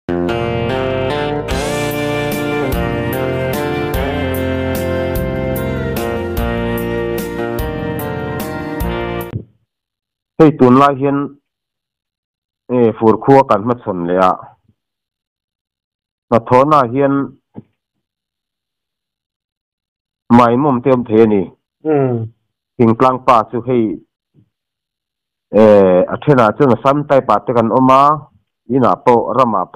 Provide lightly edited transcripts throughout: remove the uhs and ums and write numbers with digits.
เฮ้ยตุนลาเฮียนฟูร์คัวกันมาสนเลยอ่ะมาโทน่าเฮียนไม่มุมเต็มเทนี่หิงกลางป่าสุให้อัธนาจึงซ้ำใต้ป่าตะกันออกมายินาโปรมาโป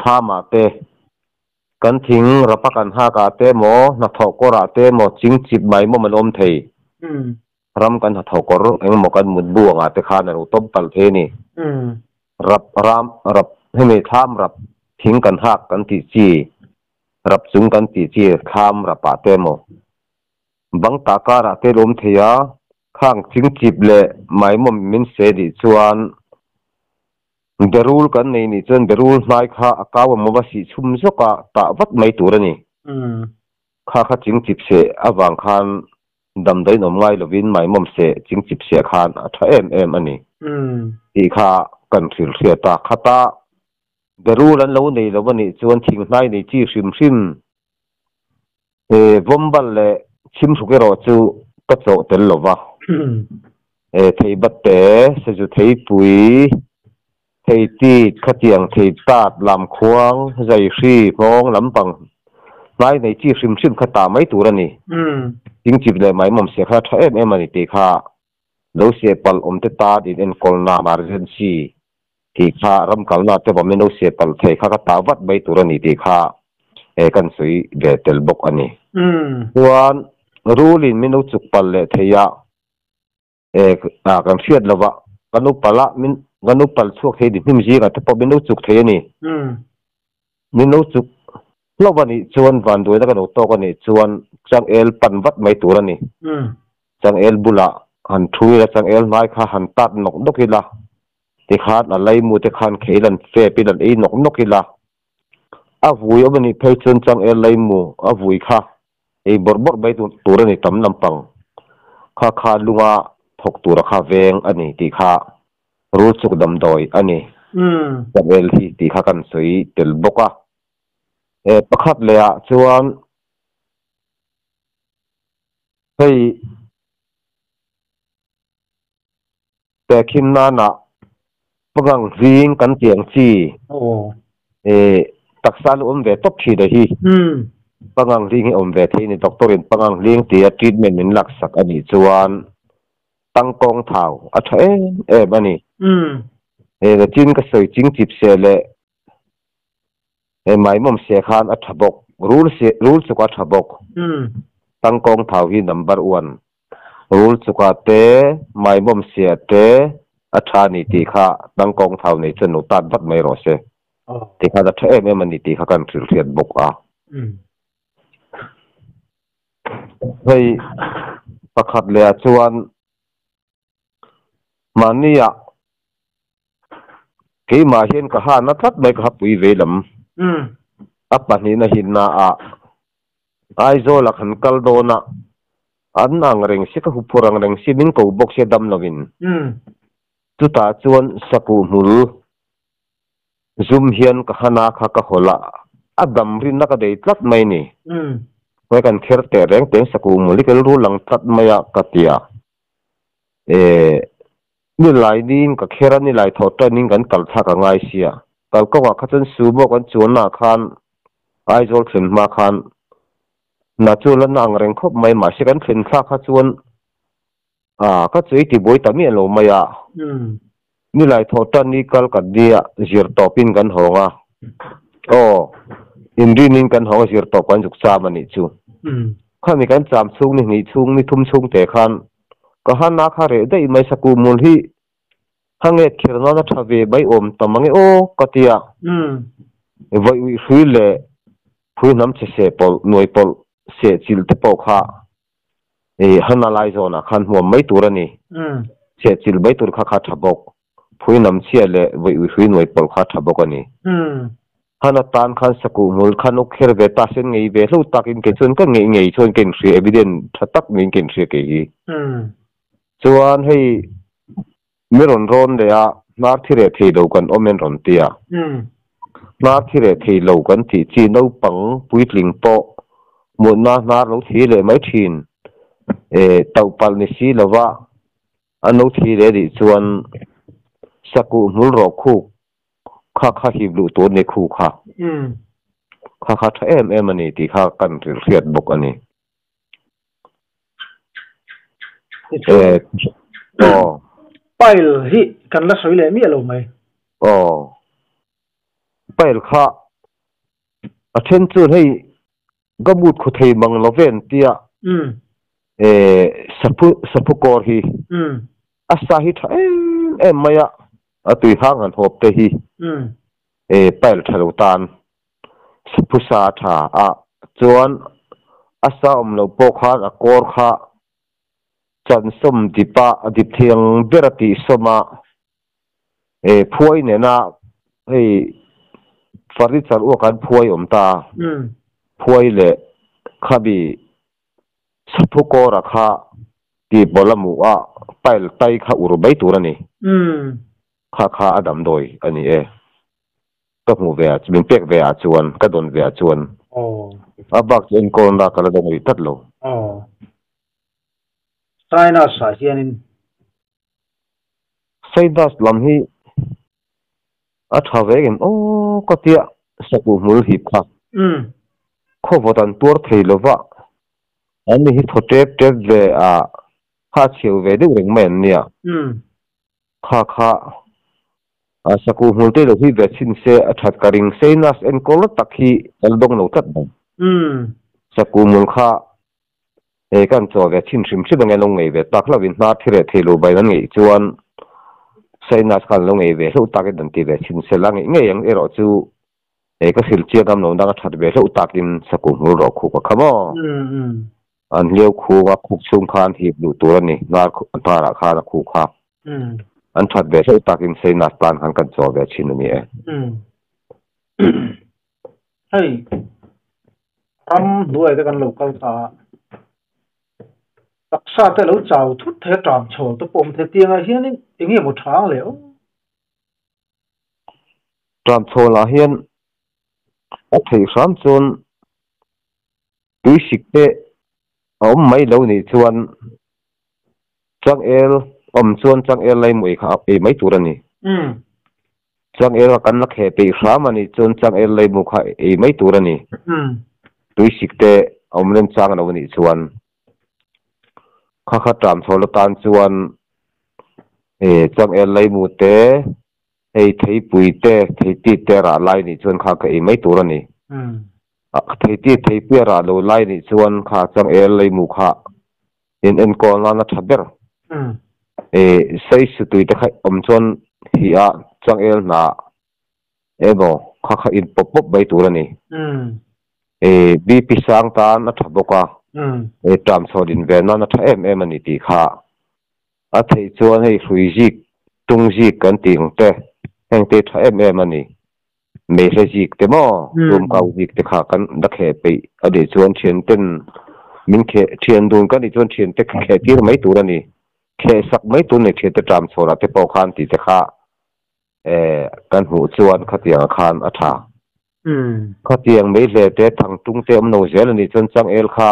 ข้ามาเตกันทิ้งรับประกันหากาเตโมนักทอกราเตโมจิงจิบไม่มุมมันอมเทรำกันถกรเองหมกันมุดบัวงาแต่ขานันอุตบปัลเทนี่รับให้ไม่ท่ามรับทิ้งกันหักกันตีจีรับจุงกันตีจีข้ามรับปาเตโมบังตาการะเตลมเทียข้างจิงจิบเละไม่มุมมินเสดิชวนเดรูลกันในนี่จนเดรูลนายข้าอากาวมวสิชุมสกะตาวัดไม่ตัวนี่ข้าจิงจิบเสอวังคันดำได้หนุ่มไงลวินไม่มุมเสจิงจิบเสียคานถ้าเอ็มอันนี้อีข้ากันถือเสียตาข้าตาเดรูลันเราในเราวันนี้ชวนทิ้งในในที่ชิมวมบัลเล่ชิมสุกเราจูก็โจเตลลวะเทบัตเตสจุเทปุยเทตีขเตียงเทตาดลำควงใจชีมองลำปังในที่ชิมข้าตาไม่ตัวนี่จริงจิบเลยไม่มุมเสียค่าถ้าเอ็มอันนี้ตีค่าเราเสียปัลเตตาดินกอลนามาร์เจนซีตีค่ารำกัลนาแต่ว่าไม่เราเสียปัลเทค่าตาวัดไม่ตัวนี่ตีค่ากันสุยเดตลบกอันนี้วันรูลินไม่เราจุกปัลเลเทียกันเสียดแล้ววะกันนุปัลละกันนุปัลช่วงเฮดิมิมจีกันแต่พอไม่เราจุกเทียนี่ไม่เราจุกแล้ววันนี้ชวนวันด้วยแล้วกันอุตโตกันนี่ชวนจังเอลปันวัดไม่ตัวนี่จังเอลบุละหันทุยและจังเอลไม้ข้าหันตัดนกนกฮิละที่ขาดอะไรมูที่ขันเขลันเฟปิลันนกฮิละอาวุยวันนี้เพย์ชนจังเอลไรมูอาวุยข้าบอร์ไม่ตัวนี่ตั้มลำปังข้าลุงอาถกตัวข้าเวงอันนี้ที่ข้ารู้สึกดำดอยอันนี้จังเอลที่ข้ากันสวยเตลบกะประคับเลยอ่ะชวนให้แต่คิมนานะพวกวิ่งกันเตียงจีตักษาลุมเวทตบขีดเลยพวกวิ่งอมเวทที่นี่ด็อกเตอร์พวกวิ่งที่ทรีทเมนต์มันหลักสักอันนี้ชวนตั้งกองเท้าอัฐมันนี่แต่จินก็สวยจริงจิบเสียเลยไม่มุมเสียขานอัฐบกรูลสุกัฐบกตั้งกองเท้าที่นัมเบอร์วันรูลสุกัดเตไม่มุมเสียเตอัฐานิติข้าตั้งกองเท้าในสนุตัดวัดไม่รอเสที่ข้าจะเทมันนิติข้ากันถือเทียนบกให้ประคัดเลยชวนมันนี่อ่ะกี่มาเห็นก็หานัดไม่ขับวิเวลอัปปะนี้นะหินนาไอโซลักหันกัลโดนะอันนังเริงสิกหุปุรังเริงสิมิงกูบกเสดำนวินจุตาจวนสกูมุลซุมเฮียนกะฮนาคากะโหละอัดำรินนักเดยตัดไม่นี่ไว้กันเทร์เตเร่งเต็งสกูมุลิกลรูหลังตัดไม่ยากตียนี่หลายดินกับเครานี่หลายทอดนิ่งกันกัลทักง่ายเสียกัลก็ว่าขัดสูบกันจวนนาคันไอโซลขึ้นมาคันน่าจวนนางเร่งคบไม่มาเสียกันขึ้นทักขัดจวนก็จะที่บ่อยแต่ไม่รู้ไม่ยานี่หลายทอดนี่กัลกัดเดียจีร์ตอปินกันหัวอินดีนินกันหัวจีร์ตอกันจุกซามันนี่จูข้ามีการจามซุงนี่ซุงนี่ทุ่มซุงแต่คันก็ฮันนักหาเรื่องได้ไม่สักกูมุลที่ฮังเอ็ดเขียนว่าถ้าเว็บใบอมตั้มมังก็ที่วัยวิสุยเล่ผู้นำเสียปอลหน่วยปอลเสียจิลต์ปอกข้าฮันนาไลโซนะขันหัวไม่ตัวนี่เสียจิลใบตัวข้าทับบกผู้นำเสียเล่วัยวิสุยหน่วยปอลข้าทับบกนี่ฮันนัตานขันสักกูมุลขันอุกเขรเวตาเซนไงเวลูตักอินเกชนก็ไงชนเก่งเสียเอวิเดนทัตักไงเก่งเสียเกี่ยชวนให้เมื่อร้อนเลยนาที่เรทีดูกันอเมนร้อนเตีย นาที่เรทีโลกันที่จีนเอาปังปุยลิงโปหมุนนาเราทีเลยไม่ทินเต่าปัลนิสีละว่าอันนู้ทีเรดิส่วนสกุลมุลรอคู่ข้าหิบลูตัวในคู่ข้าถ้ามันนี่ที่ข้ากันเรียดบกอันนี้ไปที่กันละสวยเลยมีอะไรไหมไปข้าเช่นจุดให้ก็บุตรคุเทมังลเวนเตียสัพกอร์ฮีอาศัยท่าไม่อะตุยห้างอันหอบเตฮีไปทะลุตานสัพสาธาจวนอาศัยเราปกขานกอร์ข้าจันสมดิปะดิบเทียงเบรติสมาพวยเนี่ยนะให้ฟาริจัลอวกันพวยตาพวยเละข้าบีสัพกอร์ข้าที่บอลมัวไปไตข้าอุรุใบตัวนี่ข้าอดัมโดยอันนี้ก็หูเวียจะเป็นเปียกเวียชวนก็โดนเวียชวนบักเอ็นโกนรักระดับนี้ตัดโลไซนัสเฮียนินไซนัสลำฮีอัฐเวกินก็เตียสกุลมุลฮิบค่ะข้อวัดอันตัวเทลวะอันนี้ฮิตเทปเวข้าเชียวเวดูเรื่องแม่นเนี่ยข้าสกุลมุลเตลฮิเวชินเซอัฐกริงไซนัสเอ็นโกลตักฮีอัลดงโนตัดบังสกุลมุลข้ากันจอเวชินชิมชิบังเงลงเอเวตักลาวินนาที่เรเทลูใบนั้นเงจวนไซนัสกันลงเอเวลูตักดันตีเวชินเซลังเงยังรอจูก็สิลเจียกำนองดังทัดเวลูตักินสกุลมุลรอคู่กับขโมอันเลี้ยวคู่ว่าคุกชุมคานหีบดูตัวนี่นาตาราคาคู่ข้าอันทัดเวลูตักินไซนัสปานกันจอเวชินนี่เฮ้ยรำด้วยกันลูกกันตาตักซาแต่เราเจ้าทุกเทตามโฉตัวปมเทเตียงอะไรเฮียนี่อย่างเงี้ยหมดทางแล้วตามโฉละเฮียนอัฐิสามส่วนดุสิกเตไม่เล่านี่ส่วนจังส่วนจังเลยมวยครับไม่ตัวนี่จังกันนักเหตุสามันี่ส่วนจังเลยมุขไม่ตัวนี่ดุสิกเตเล่นจังเรานี่ส่วนข้าตามโซลตานส่วนจังเลยมูเตไทยปุยเตไทยตีเตระไลนี่ส่วนข้าก็ไม่ตัวนี่ไทยตีไทยเปียระโลไลนี่ส่วนข้าจังเลยมูข้าเอ็นก่อนนั้นทับเบอร์ใส่สุดที่ข้าส่วนเฮียจังน่ะบ่ข้าอินปบไปตัวนี่บีพิสังตานัทบกะตามโซดินเวนันนัทมันนี่ตีข้าอัฐิชวนให้คุยจิกตุงจิกกันติงเตะแห่งเตะมันนี่เมสจิกเตะมอรวมกับจิกเตะข้ากันดักเหตุไปอดีตชวนเชียนเต้นมินเคเชียนดูนกันอีชวนเชียนเตะแค่ที่ไม่ตัวนี่แค่สักไม่ตัวนี่เชียนเตะตามโซลาเตะปอคานตีเตะข้ากันหูชวนขัดเตียงคานอัฐาขัดเตียงไม่เละเตะทางตุงเตะมโนเจลนี่จนจังข้า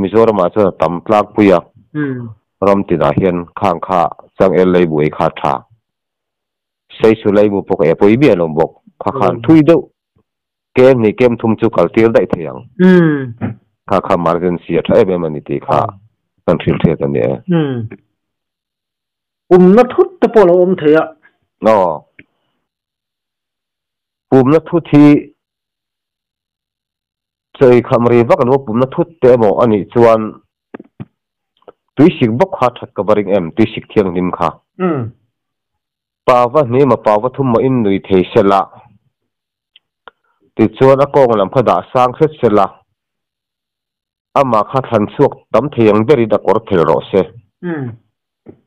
มิโซรามาจนตำปลากปุยรำติดาเฮียนข้างข้าจังเลยบุยขาดท่าใช้สุไลบุปกปุยเบียลงบกข้าขันทุยดูเกมนี่เกมทุ่มจุกลตีลได้เทียงข้ามาเรียนเสียถ้ามันนี่ตีข้ากันฟิลเทียกันเนี่ยนัททุตะโปลเทียนัททุที่ใจคำเรียกว่ากันว่านัททุเตมอันนี้ส่วนตุยสิกบกขาดกับบริงตุยสิกเทียงนิมข้าป่าวนี้มาป่าวทุ่มมาอินนุยเทเสละติดส่วนอากงลำพดาสร้างเสร็จละอามาข้าทันสวกตั้มเทียงเบริดากอร์เทลโรเซ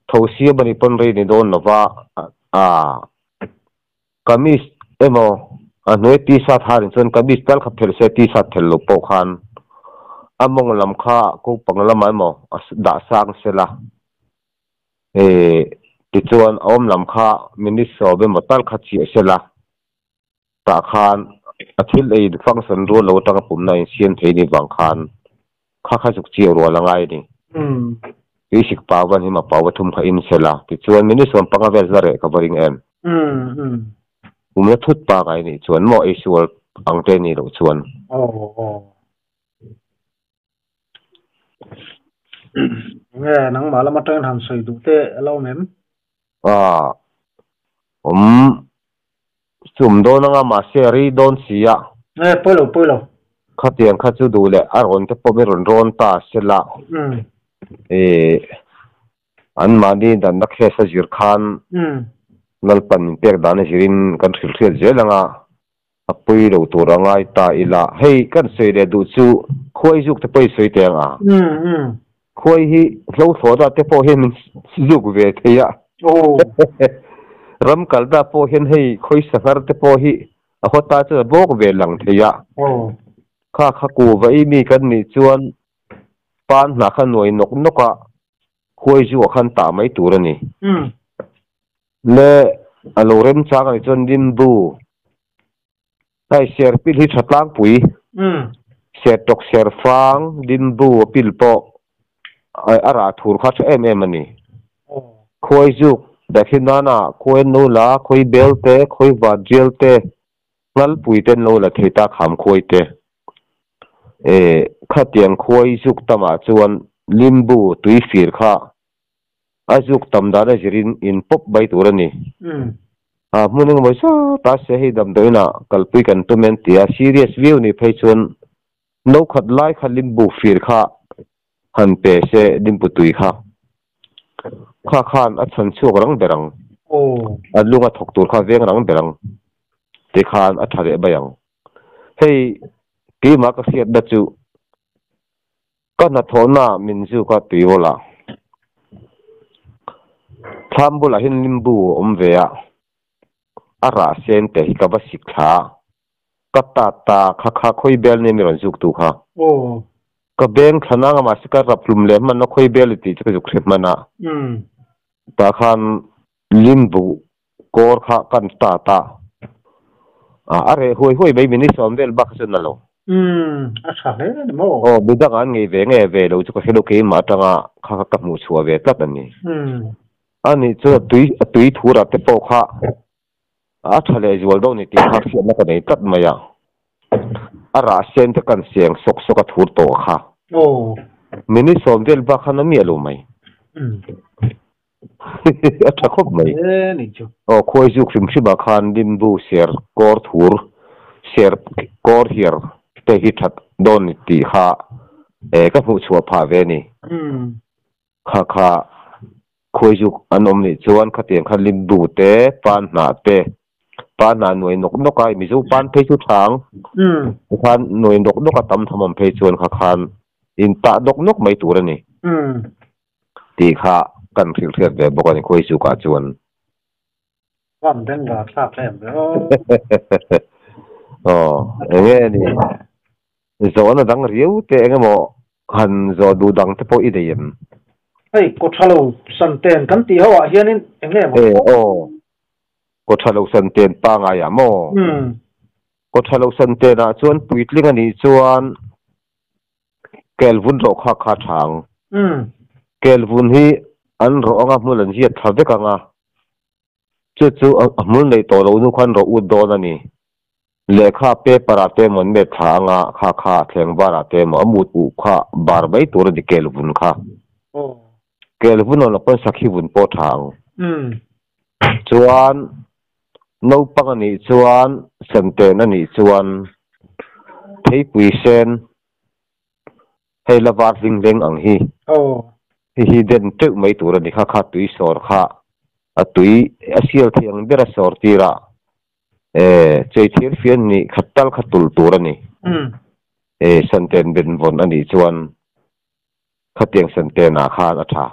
ทาวเสียบันิปนเรนิโดนนว่ากามิสโมหน่วยตีสัตหารินส่วนกามิสเปลขับเทลเซตีสัตเทลโลปคันอามงลำข้ากูปังลำมันโมดาสร้างเสละติดส่วนลำข้ามินิสโซเบมตัลขัดเสียเสละตาคาน อาทิตย์ไอ้ฟังสันรัวเราตั้งผมในเซียนเทนี่บางคานข้าสุกเจียวรัวละไงนี่วิสิกปาวันที่มาปาวทุมขอินเสละที่ชวนมินิส่วนปังเวลซาเร่กับบริงเอ็นผมจะทุดปาไงนี่ชวนหมอไอชวนอังเทนี่เราชวนเนี่ยนังมาแล้วมาเต้นทำสวยดูเตะเราเมมผมสุ่มโดนงามาเซรีโดนเสียปุยโลข้าเตียงข้าจะดูแลอารมณ์ที่ผมไม่ร้อนตาเสละอันมาดีดันนักเทศจิรคานนั่นเป็นเปียกดานจิรินกันขึ้นเสียเจลังอ่ะปุยเราตัวร่างตาอิละเฮ้ยกันสวยเดดูจูคุยจุกที่ไปสวยเตียงคุยฮีเราสวดที่พอเห็นจุกเวทีอ่ะรำกัลดาพอเห็นให้คุยสังหารที่พอฮีอ่ะตาจะบอกเวลังที่อ่ะข้ากูไว้มีกันนี่ชวนปานหนักหน่วยนกอ่ะคุยจู่ขันตาไม่ตัวนี่เล่อโลเรมจากในจนดินบูให้เสียร์ปิลที่ชัดล้างปุ๋ยเสียร์ตกเสียร์ฟางดินบูปิลปอไออาราถูกข้าจะมันนี่คุยจู่แต่ที่นั่นน่ะคุยนูล่ะคุยเบลเต้คุยวาดเจลเต้งั้นปุ๋ยเต้นโลละที่ตาขำคุยเต้ข้าเตียงคุยจู่ตมาชวนลิมบูตุยฟีร์ข้าอาจุกตำดาได้จริงอินป๊อบใบตัวนี่มึงนึกว่าตาเสียให้ดำเดินน่ะกัลปีกันตัวเมนตีอาซีเรียสวิวนี่ไปชวนนกขัดไล่ขัดลิมบูฟีร์ข้าหันเปเสลิมบูตุยข้าขานอัดสันช่วงรังเบรังอัดลุงอัดถกตัวข้าเวียงรังเบรังที่ขานอัดทะเลใบยังเฮ้ยปีมากเสียดดัจูก็นัดโทน่ามินจูก็ตีโอละทำบุหรี่หินลิมบูเวียอาราเซนเตหิกับสิกขาก็ตาข้าคุยเบลเนี่ยมีรันจุกตุค่ะก็เบงขนาดมาสิการรับลุมเล่มันนกคุยเบลติจะจุกเสร็จมันนะตาขันลิมบูกอร์ข้ากันตาอะไรห่วยไม่มีนิสัยเบลบักสุดนั่นหรออาชาเลยนะโมบิดกันไงเวเราจะก็เฮโลเกมมาตั้งข้ากับมูชัวเวตัดนี่อันนี้จะตุยถูรัดเตปข้าทะเลจวลดนี่ที่ข้าเสียนักนี่ตัดมาอย่างอาราเซนต์กันเสียงสกถูโตข้ามินิสอมเดลบักขันมีอะไรไหมถ้าครบไหมคุยจุกฟิมชิบักขันดินบูเสียร์กอร์ทูร์เสียร์กอร์เฮียร์เตหิทัดโดนนี่ที่ข้ากับมูชัวพาเวนี่ข้าคุยจุกอันนมนี่ชวนขัดเตียงขันลิมบูเตปานหนาเตปานหนาหน่วยนกไอมิจูปานเพชุทางขันหน่วยนกตำทำเพชวนขันอินตานกไม่ตัวนี่ตีข้ากันเทียบแบบบอกว่าคุยจุกอาจวนวันเดินกับทราบแล้อย่างงี้นี่โซนดังเรียวแต่เงี้ยมั้งหันโซดูดังแต่พออีเดียมเฮ้ยกดฮัลโหลสันเตนกันตีเขาอ่ะเฮียนี่อย่างเงี้ยมั้งกดฮัลโหลสันเตนปังไงอ่ะมั้งกดฮัลโหลสันเตนอ่ะชวนปุยลิงอันนี้ชวนเกลวุนโรคข้าทางเกลวุนฮีอันโรอ่ะมุลันเฮียทับเด็กอ่ะจู่มุลในตัวเราดูคันโรอุดโดนนี่เลขาเปปราเตมันเม็ดทางอ่ะข้าแข่งบาราเตมันมุดอุข้าบาร์ใบตัวนี้เกลวุนข้าเกลวุนเราเป็นสักขีวุนโพทางชวนนกปังนี่ชวนสันเตนนี่ชวนเทปุยเซนให้ละวาดลิงเล็งอังฮีเด่นตึกไม่ตัวนี้ข้าตุยสอร์ข้าตุยอาเซียที่อังเบรสอร์ตีระใจเทียนเฟียนนี่ขัดตัลขัดตุลตัวนี่สันเตนเป็นวนอันนี้ชวนขัดเตียงสันเตนอาคารอัฐา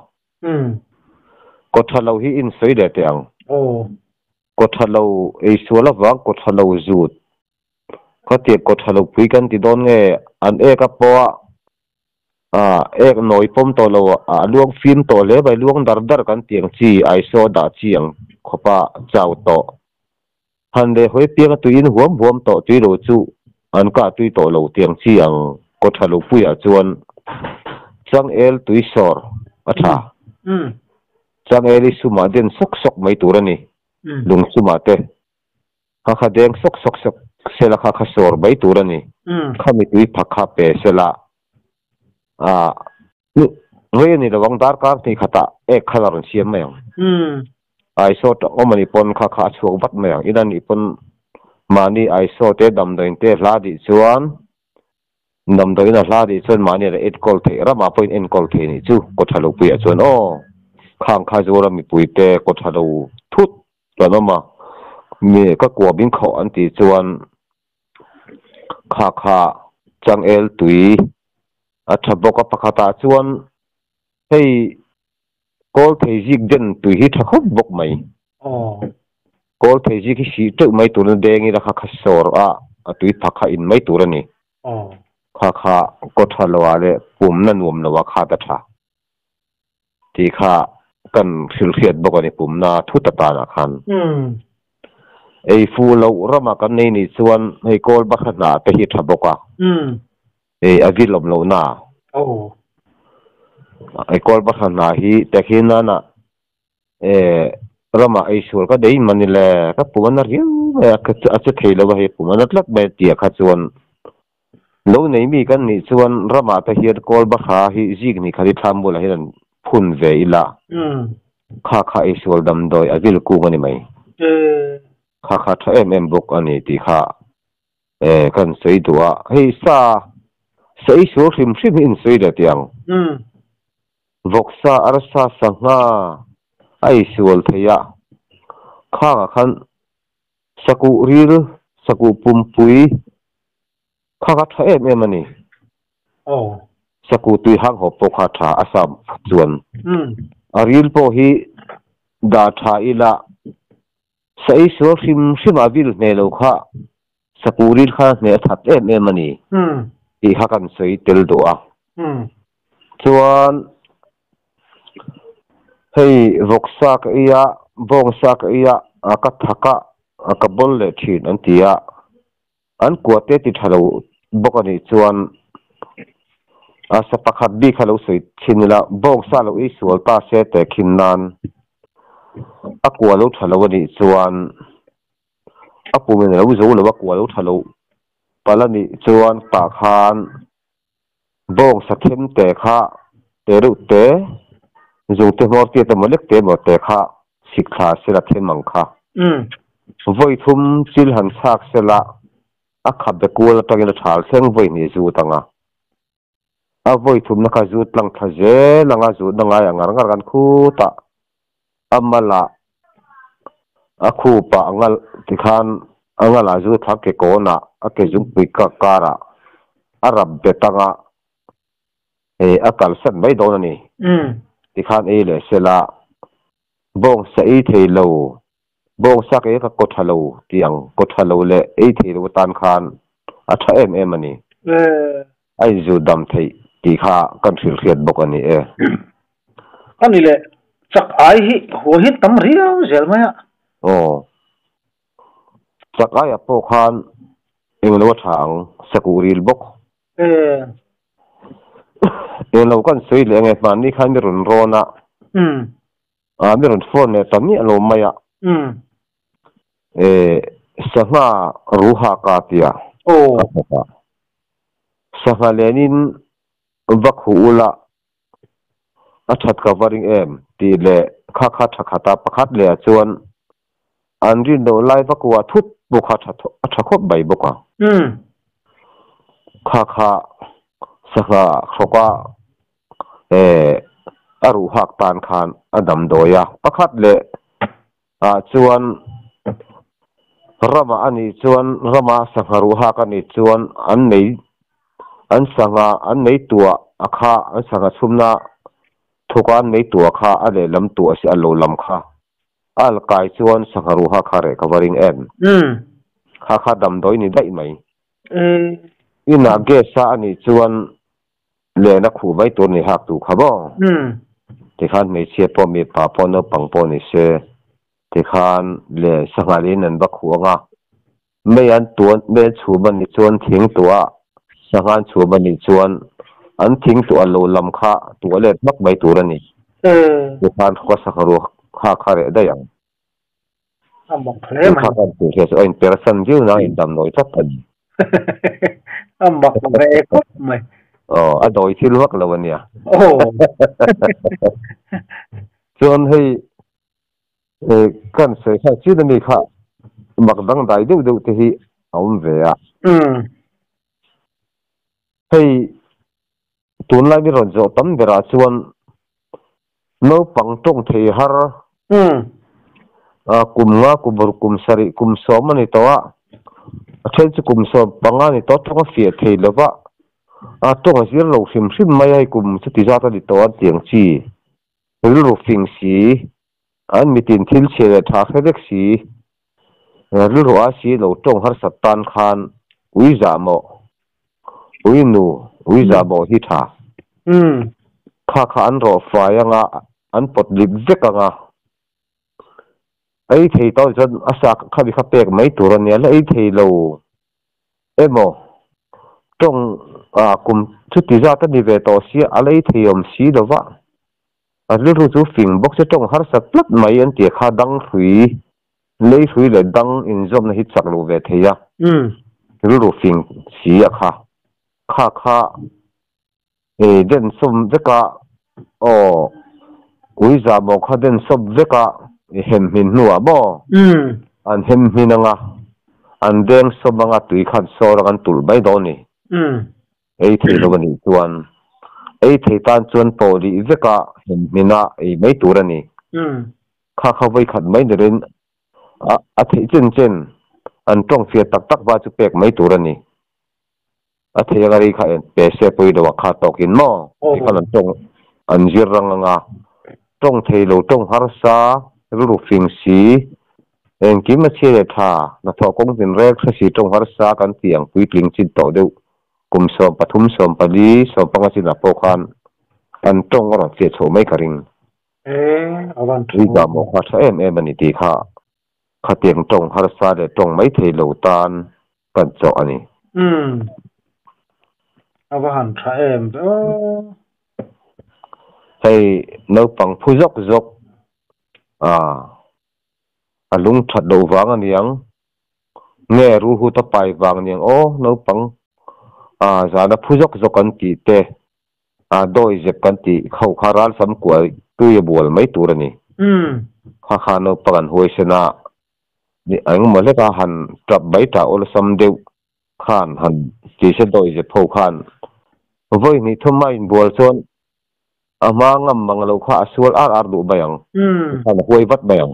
กดทะเลาฮีอินสวยเด็ดยังกดทะเลาส่วนละวังกดทะเลาจูดขัดเตียงกดทะเลาคุยกันที่โดนเงอันกับปัวหน่อยปมตัวเราล่วงฟินตัวเล็บไปล่วงดาร์กันเตียงจีไอโซดาจียงขบะเจ้าโต หันเดหอยเปียกตุยนหวมต่อตุยโลจูอันก็ตุยโตโลเตียงเสียงก็ทะลุปุยจวนจังเอลตุยสอร์อัฐาจังเอลิสุมาเดนซกไม่ตัวนี่ลุงสุมาเตข้าขาเดงซกเสละข้าขาสอร์ไม่ตัวนี่ข้ามีตุยพักข้าเปเสละนี่เรื่องนี้ระวังดาร์การที่ขัดขนาดเสียไม่ยังไอโซตอมันอีปนข้าช่วงบัดไม่ยังอีนั่นอีปนมานี่ไอโซเตดำโดยเตลาดิชวนดำโดยน่ะลาดิชวนมานี่เอ็ดกอลเทระมาเป็นเอ็นกอลเทนี่จู่ก็ทะลุปุยชวนข้างข้าจวรามีปุยเตก็ทะลุทุดแล้วมามีก็กลัวบินเขาอันที่ชวนข้าจังเอลตุยอัฐบกปะคาตาชวนให้กอลเทจิกเด่นตุยฮิตขับบกไหมกอลเทจิกชีตุไม่ตัวนั้นเด้งอีละข้าสอร์ตุยพักข้าอินไม่ตัวนี่ข้าก็ทะลุอะไรปุ่มนั่นวมนว่าข้าตัดท่าที่ข้ากันสิลเฟียดบอกว่านี่ปุ่มน่าทุตตานะคันไอ้ฟูเราเรามากันนี่ส่วนให้กอลบักหนาไปฮิตทับบอกว่าอวิลมโลนาไอ้กอลบักหนาฮีแต่ขี้นั่นเรามาไอ้ชัวร์ก็ได้มันนี่แหละก็ปุ่มนั้นเรื่องก็จะเทแล้วว่าให้ปุ่มนั้นลักแบบเดียกส่วนโลนี่มีกันนี่ส่วนเรามาไปฮีกอลบักหาฮีจิกนี่คดีทำบุญให้นั่นพุ่นเวล่ะข้าไอ้ชัวร์ดำโดยอวิลกูมันนี่ไหมข้าถ้าบุกอันนี้ที่ข้ากันสวยตัวให้ซาใส่ชัวร์ริมอินสวยเดียงวกซาอาร์ซาสังหาไอ้ชัวร์เทียข้าขันสกุรีลสกุปุ่มปุยข้าถ้ามันนี่สกุตุยหังหอบปกหาอาสามจวนอาริลโพฮีดาทาอิละใส่ชัวร์ริมอาวิลเนโลข้าสกุรีลข้าเนทัดมันนี่ที่ข้ากันสวยเตลตัวจวนให้วกซักอียะบงซักอียะกัดทักกับบอลเลชินอันที่อันกวดเตติทะลุบกนี่จวนสปาขัดบีขลุสิชินละบงซาลุอิสวลตาเซเตคินนันกวลุทะลุนี่จวนปูมินละวิจูละกวลุทะลุปาลนี่จวนปากฮานบงสักเข้มเตะข้าเตรุเตจุงเตมอร์ตีตมเล็กเตมอร์เตะข้าสิกขาเสละเทมังข้าวัยทุ่มจิลหันซากเสละขับเบกูลตั้งแต่ชาลเซงวัยนี่จูตังวัยทุ่มนักจูตลังทะเจลังจูดังไงงานกันคู่ตามาละคู่ปะงานที่ขันงานลาจูทักเกโกนะเกจุงปิกการะอารับเบตังกัลสันไม่โดนนี่ที่ขันเลยเสละบงใส่เทโลบงสักก็กดฮัลโหลที่ยังกดฮัลโหลเลยเทโลตันขันถ้ามันนี่ไอ้จูดำที่ข้ากันฟิลเฟียดบอกอันนี้อันนี้เลยจักไอ้หัวหินตั้มเรียวเจลไหมจักไอ้พวกขันเองรู้ทางสกุริลบกเรากันสวยเลยไงมันนี่ขันมีรุนโรนะมีรุนโฟนเนี่ยตอนนี้เราไม่สังหารูหากาติยาสังหาเลนินวักหูละชัดกับวาริงตีเล่ข้าทักตาประคัดเล่จวนอันรินโดไลวักว่าทุบบุคชักคบใบบุกข้าสังหาเขาก็อรูหักตานคานอดัมโดยประคัดเละจวนรามาอันนี้จวนรามาสังหารูหักอันนี้จวนอันนี้อันสังหาอันนี้ตัวข้าอันสังหาชุมนาทุกอันนี้ตัวข้าอะไรลำตัวสิอัลโลลำข้าอัลกายจวนสังหารูหักอะไรกับวาริงข้าดำโดยนี่ได้ไหมอินาเกษาอันนี้จวนเลนักขู่ไว้ตัวนี้หักตูครับบ่ที่ขันไม่เชื่อพอมีป่าปนปังปนนี่เส ติคานเลสังหารีนันบักหัวงะไม่อันตัวไม่ชูบันนิชวนทิ้งตัวสังหารชูบันนิชวนอันทิ้งตัวโลลำค่าตัวเล็กมักใบตัวนี่ติคานก็สักรู้ค่าคาเรได้ยังบอกเพลมันค่ากันตัวเทสอินเปอร์เซนต์ยูนะอินดำน้อยสักกันบอกเพลก็ไม่อันโดยที่ลวกแล้ววันนี้ชวนให้กันเสียค่าชื่อนี่ค่ะบักดังได้ดูที่เอาเวียให้ตุนไล่ไม่รอนจอตั้มเวลาชวนน้องปังตรงเทียร์กุมงากุมรุกุมสริกุมสอมันนี่ตัวเช่นจะกุมสอปังงานี่ตัวต้องเสียเทียร์แล้วว่าต้องเสียเราฟิมไม่ให้กุมสติจาตันนี่ตัวเตียงจีหรือเราฟิงสีอันมีตินทิลเชื่อทาเฟเด็กสีหรือว่าสีเราต้องหาสัตตันคานวิจามอวินูวิจามอฮิตาข้าอันรอไฟยังอันปดลิบเด็กงะไอ้ที่ตอนจนอาศักข้าบิข้าเปกไม่ตัวเนี่ยแล้วไอ้ที่เราโมต้องกุมชุดที่จะตัดนิเวศสีอะไรที่ยมสีเดว่าหรือรู้ฟิงบอกจะต้องหาสักพลัดไม่ยันที่ข้าดังหุยเลยหุยเลยดังอินจอมในหิตสักโลเวทียหรือรู้ฟิงสีอะข้าเดินสมเวกะวิจามข้าเดินสมเวกะเห็นมินหัวบ่อันเห็นมินังอันเดินสมงะตุยขัดโซรักันตุลใบดอนี่ไอ้ที่เราวันนี้ชวนไอ้ที่ตานชวนโปดีเวกะเห็นมินะไอ้ไม่ตัวนี่ข้าเข้าไปขัดไม่เดินอาทิตย์เจนอันต้องเสียตักว่าจะเปกไม่ตัวนี่อาทิตย์อะไรข้าเปเสพไปดูว่าข้าตอกินมั้งที่ข้านั้นต้องอันจีรังงะต้องเทโลต้องหาษารู้ฟิงสีกิมเชื่อท่านักทอกงเป็นแรกสีต้องหาษากันเตียงคุยกลิ่งจิตต่อเดียวกุมสมปฐุมสมปลีสมปังสินาโปคันอันต้องรอเสียโฉไม่กระริงอาวันทุกอย่างข้าใช้มันนี่ตีข้าเตียงตรงหาษาเดตรงไม่เทโลตานกันเจาะอันนี้อาวันใช้ให้เราปังผู้ยกลุงถัดดูวางอันยังเงี้ยรู้หูตะไปวางอันยังเราปังจานผู้ยกกันตีเตโดยเจ็บกันตีเขาคาราลสำกวยตุยบัวไม่ตัวนี่ข้าเราปังหัวชนะนี่อันนั้นมาเล็กหันจับใบตาอลสมเดียวขันหันที่เช่นโดยเจ็บผู้ขันวันนี้ทำไมบัวส่วนมางำเราข้าสวดอาร์ดูใบยังขันหวยวัดใบยัง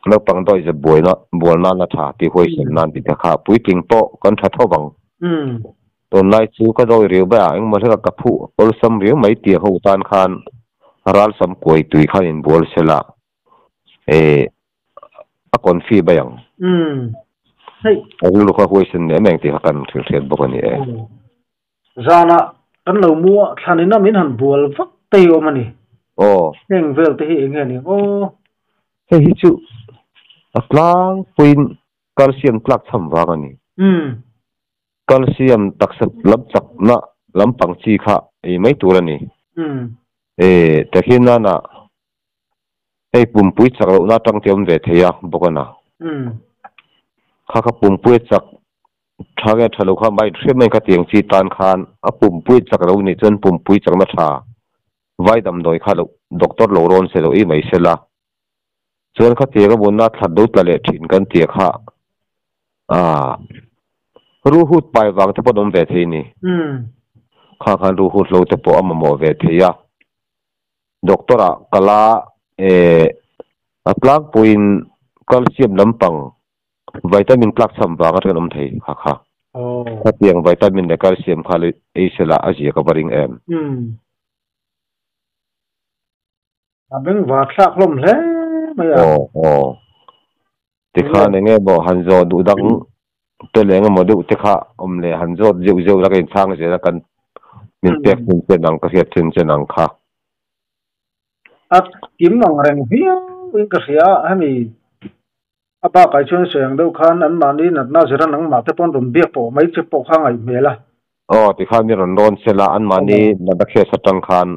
เราปังโดยเจ็บบัวนะบัวนั่นนะท่าที่หวยเส้นนั่นที่ข้าปุ้ยติงโปกันทัดท้อบังตอนไล่ซูก็โดยเรียวแบบอันมาเรื่องกับผู้อลสมเรียวไม่เตี้ยหูตานขันรัลสมกวยตุยขันบัวเสละคนฟีไปยังลูกเขาคุยเส้นเนี่ยแม่งที่เขากันถึงเทียนบอกว่านี่จานะกันเรามัวท่านนี่น้ำมินหันบัวฟักเตียวมันนี่เฮงเวลที่เองนี่เฮ้ยจู่กลางปุยแคลเซียมตักทำว่ากันนี่แคลเซียมตักสับลับจักนะลำปังชีค่ะไม่ตัวนี่แต่ที่นั่นน่ะปุ่มปุ้ยจักเราหน้าตั้งเตรียมเวทีอ่ะบอกนะข้าปุ่มปุ้ยจักถ้าแกทะลุข้ามไปเชื่อไม่กระเตียงจีตานคานปุ่มปุ้ยจักเรานี่จนปุ่มปุ้ยจักมาท่าไว้ดำโดยข้าลูกด็อกเตอร์โลรอนเซโลอีไม่เสละส่วนข้าเตียก็บนหน้าทัดดูตะเล็ดถิ่นกันเตียข้ารู้หุดไปวางที่ปนมเวทีนี่ข้าคันรู้หุดเราจะปอมโมเวทีอ่ะด็อกเตอร์กลากลางปุยนแคลเซียมลำปังวิตามินพลักสัมผัสกันน้ำไทยค่ะถ้าเพียงวิตามินและแคลเซียมขาดเสละอาเจียกับบริงเป็นวัดสักลมเลยไม่ติข้าในเงี้ยบอกฮันโซดูดังตัวเลี้ยงมาดูติข้าเลยฮันโซเจียวแล้วก็อินทางเสียแล้วกันมินเปียกมินเจนังก็เสียถึงเจนังค่ะกิมนังเร่งเพียง in ka ria ami apa kai chon seng do khan an mani na na jara nang ma te pon rum biak po mai che po khang ai mela ti khan mi ron ron sela an mani na da khe satang khan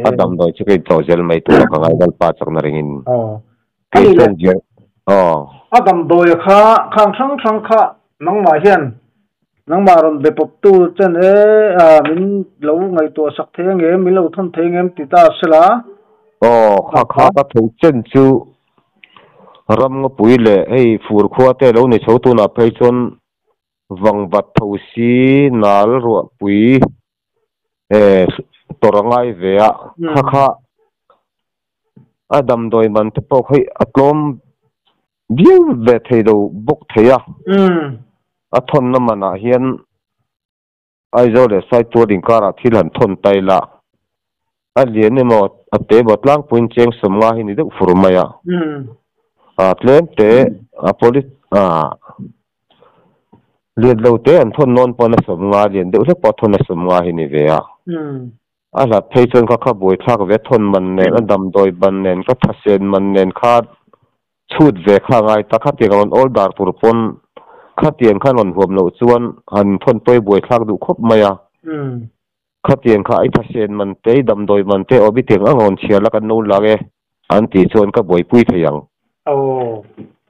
adam doi che ke to jel mai tu ka ngai dal pa chak na ringin ke chen je adam doi kha khang thang kha nang ma hian nang ma ron be pop tu chen min lo ngai to sak the nge min lo thon the ngem ti ta sela kha ka thu chen chu ram ngo pui le ei fur khwa te lo ni chho tu na phei chon wang bat tho si nal ro pui torangai ve a kha adam doi man te po khoi atlom biu ve thei do bok theya a thon na mana hian ai zo le sai to ding kara thil han thon tai la a lian ne mo ate botlang puin cheng somnga hi ni de furmaya tlem te police lian lo te an thon non pon somnga lian de le pothon somnga hi ni ve a la phei chon kha boi thak ve thon man ne adam doi ban nen ka thasen man nen kha chut ve kha ngai ta kha te gon ol dar tur pon kha tian khan on huam lo chuan han thon toi boi thak du khop maya kha tian kha ai thasen man te dam doi man te obi teng angon chiala kan no lage an ti chon ka boi pui thayang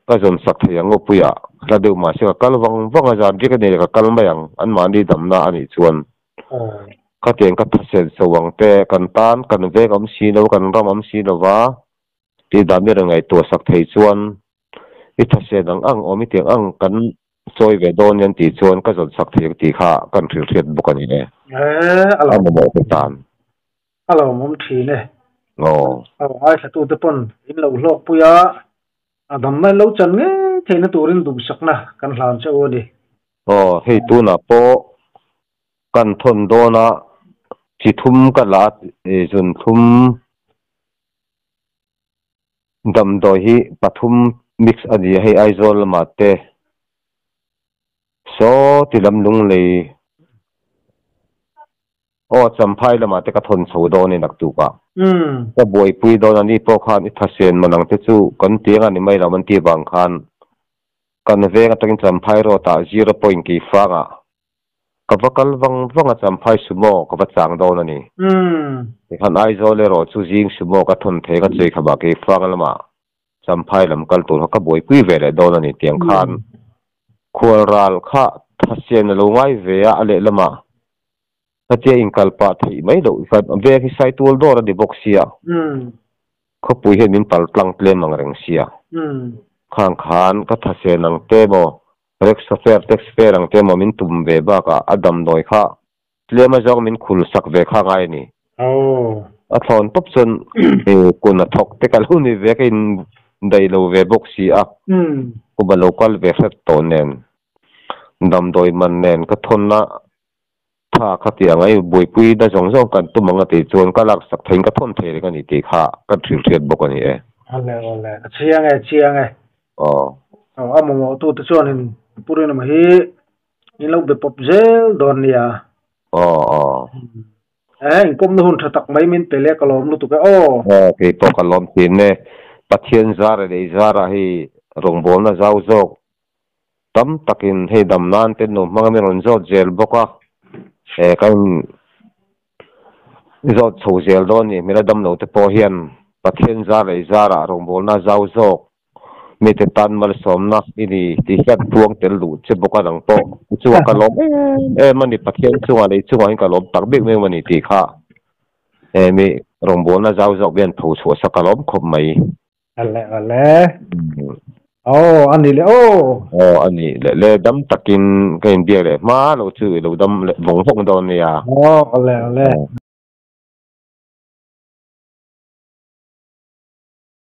ka zon sak thayang o puya la de ma se ka kalwang wanga jan ri ka ne ka kalmayang an ma ni dam na ani chuan ka tian ka thasen sawang te kan tan kan ve kam si no kan ram am si no wa ti dam ni rangai to sak thei chuan i thasen ang omi tiang ang kan choi ve don yan ti chuan ka zon sak thei ti kha kan thil thiat bukani ne alo mo ko tan alo mom thi ne ai sa tu te pon in lo lok puya adam mai lo chan nge theina turin du sakna kan hlan che o ni hei tu na po kan thon do na chi thum ka la jun thum dam do hi pathum mix ani hei aizol ma te so tilam lung le champhai lama te ka thon chho do ni nak tu ka ka boi pui do na ni po khan i thasen manang te chu kan tianga ni mai laman ti bang khan kan ve nga takin champhai ro ta 0 ki fanga ka vakal wang champhai sumo ka ba chang do na ni khan ai zo le ro chu jing sumo ka thon the ka chei khaba ke fanga lama champhai lam kal tu ka boi pui ve le do na ni tiang khan khol ral kha thasen lo ngai ve a ale lama ate inkal pa thei mai do ka ve ki sai tul do ra di boxia kho pui he min pal tlang tle mang reng sia khang khan ka thase nang te mo rex fair tax fair ang te mo min tum ve ba ka adam doi kha tle ma jong min khul sak ve kha ngai ni a thon top chen kun na thok te kal hu ni ve ka in dai lo ve boxia ko ba local ve set to nen dam doi man nen ka thon na tha khatia ngai boi pui da jong kan tu manga te chon ka lak sak thein ka thon the ka ni te kha ka thil thiat bok ani ale chiang e amo tu te chon in purin ma hi in lo be pop zel don ya in kom no hun thatak mai min pele kalom lu tu ka ke to kalom tin ne pathian zara de zara hi rongbol na zau zok tam takin he dam nan te no manga me ron zo jel boka kan zo chho zel do ni mera dam no te po hian pathian zara rongbol na zau zok me te tan mal somna ini ti hiat puang tel lu che boka dang po chuwa kalom mani pathian chuwa le chuwa in kalom tak bek me mani ti kha mi rongbol na zau zok ben phu chu sa kalom khop mai ale ani le ani le dam takin kain dia le ma lo chu lo dam le bong hong do ne ya ale